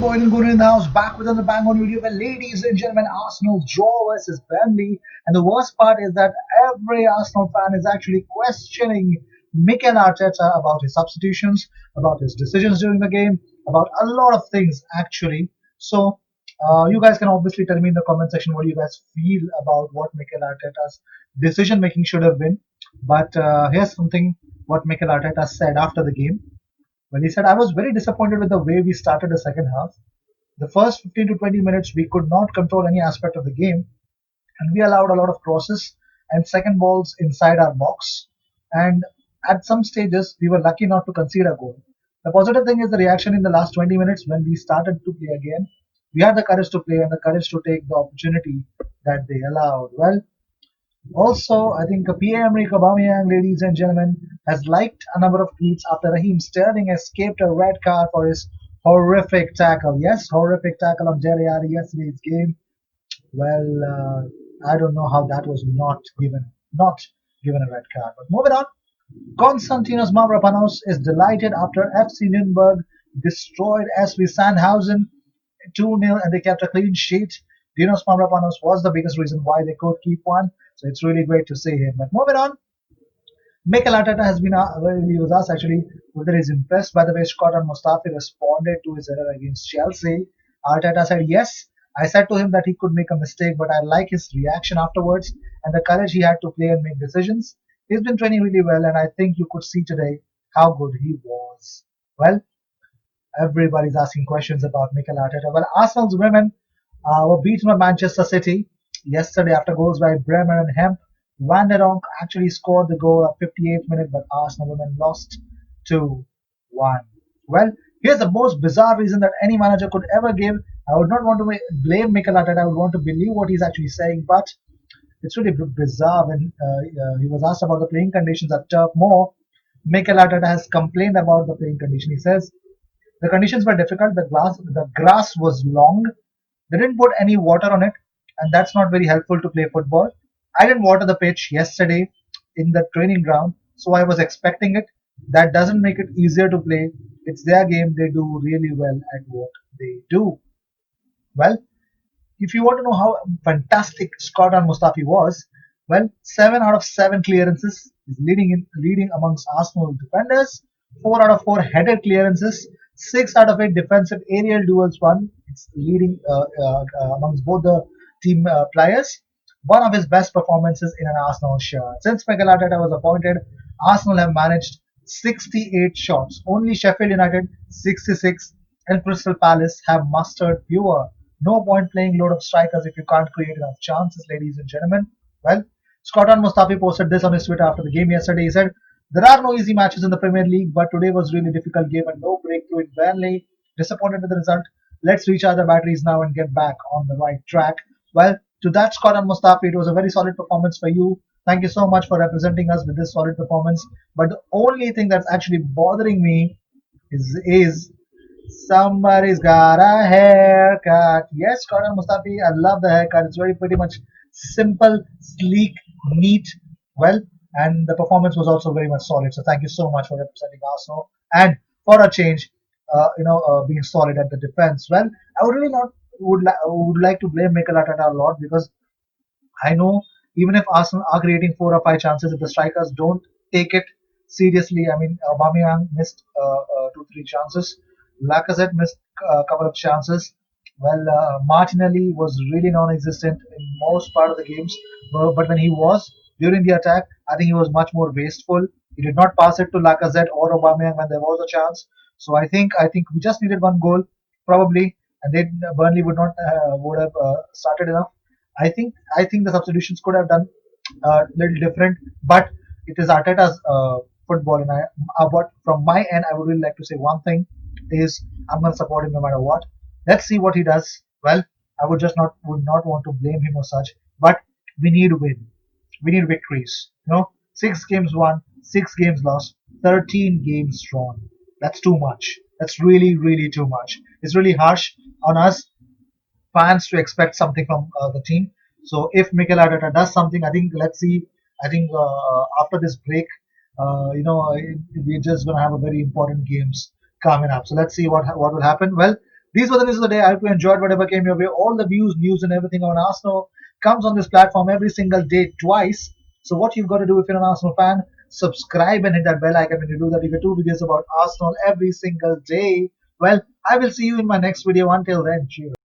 Going good in the house, back with another bang on YouTube. And ladies and gentlemen, Arsenal draw versus Burnley. And the worst part is that every Arsenal fan is actually questioning Mikel Arteta about his substitutions, about his decisions during the game, about a lot of things actually. So, you guys can obviously tell me in the comment section what you guys feel about what Mikel Arteta's decision making should have been. But here's something what Mikel Arteta said after the game. Well, he said, I was very disappointed with the way we started the second half. The first 15 to 20 minutes, we could not control any aspect of the game, and we allowed a lot of crosses and second balls inside our box. And at some stages, we were lucky not to concede a goal. The positive thing is the reaction in the last 20 minutes when we started to play again. We had the courage to play and the courage to take the opportunity that they allowed. Well, also, I think Pierre-Emerick Aubameyang, ladies and gentlemen, has liked a number of tweets after Raheem Sterling escaped a red card for his horrific tackle. Yes, horrific tackle on Dele Alli yesterday's game. Well, I don't know how that was not given a red card. But moving on, Konstantinos Mavropanos is delighted after FC Nürnberg destroyed SV Sandhausen 2-0 and they kept a clean sheet. Dinos Mavropanos was the biggest reason why they could keep one. So it's really great to see him. But moving on, Mikel Arteta has been well, he was asked actually whether he's impressed by the way Scott and Mustafi responded to his error against Chelsea. Arteta said yes. I said to him that he could make a mistake, but I like his reaction afterwards and the courage he had to play and make decisions. He's been training really well, and I think you could see today how good he was. Well, everybody's asking questions about Mikel Arteta. Well, Arsenal's women were beaten by Manchester City yesterday after goals by Bremer and Hemp. Van der Donk actually scored the goal at 58th minute, but Arsenal women lost 2-1. Well, here's the most bizarre reason that any manager could ever give. I would not want to blame Mikel Arteta. I would want to believe what he's actually saying, but it's really bizarre when he was asked about the playing conditions at Turf Moor. Mikel Arteta has complained about the playing condition. He says the conditions were difficult. The grass was long. They didn't put any water on it, and that's not very helpful to play football. I didn't water the pitch yesterday in the training ground, so I was expecting it. That doesn't make it easier to play. It's their game. They do really well at what they do. Well, if you want to know how fantastic Scott and Mustafi was, well, 7 out of 7 clearances is leading amongst Arsenal defenders. 4 out of 4 headed clearances. 6 out of 8 defensive aerial duels won. It's leading amongst both the team players. One of his best performances in an Arsenal shirt. Since Mikel Arteta was appointed, Arsenal have managed 68 shots. Only Sheffield United 66 and Crystal Palace have mustered fewer. No point playing load of strikers if you can't create enough chances, ladies and gentlemen. Well, Scott Mustafi posted this on his Twitter after the game yesterday. He said, there are no easy matches in the Premier League, but today was really difficult game and no breakthrough in Burnley. Disappointed with the result. Let's recharge our batteries now and get back on the right track. Well, to that Scott Mustafi, it was a very solid performance for you. Thank you so much for representing us with this solid performance. But the only thing that's actually bothering me is somebody's got a haircut. Yes, Scott Mustafi, I love the haircut. It's very pretty much simple, sleek, neat. Well, and the performance was also very much solid. So thank you so much for representing Arsenal and for a change, being solid at the defense. Well, I would really not would like to blame Mikel Arteta a lot because I know even if Arsenal are creating 4 or 5 chances, if the strikers don't take it seriously, I mean, Aubameyang missed 2, 3 chances. Lacazette missed a couple of chances. Well, Martinelli was really non-existent in most part of the games, but when he was during the attack, I think he was much more wasteful. He did not pass it to Lacazette or Aubameyang when there was a chance. So I think we just needed one goal probably, and then Burnley would have started enough. I think the substitutions could have done a little different, but it is Arteta's football, and but from my end, I would really like to say one thing is I'm going to support him no matter what. Let's see what he does. Well, I would not want to blame him or such, but we need to win. We need victories. 6 games won, 6 games lost, 13 games drawn. That's too much. That's really, really too much. It's really harsh on us fans to expect something from the team. So if Mikel Arteta does something, I think let's see. I think after this break, we're just gonna have a very important games coming up. So let's see what will happen. Well, These were the news of the day. I hope you enjoyed whatever came your way. All the views, news, and everything on Arsenal comes on this platform every single day, twice. So what you've got to do if you're an Arsenal fan, subscribe and hit that bell icon. When you do that, you get two videos about Arsenal every single day. Well, I will see you in my next video. Until then, cheers.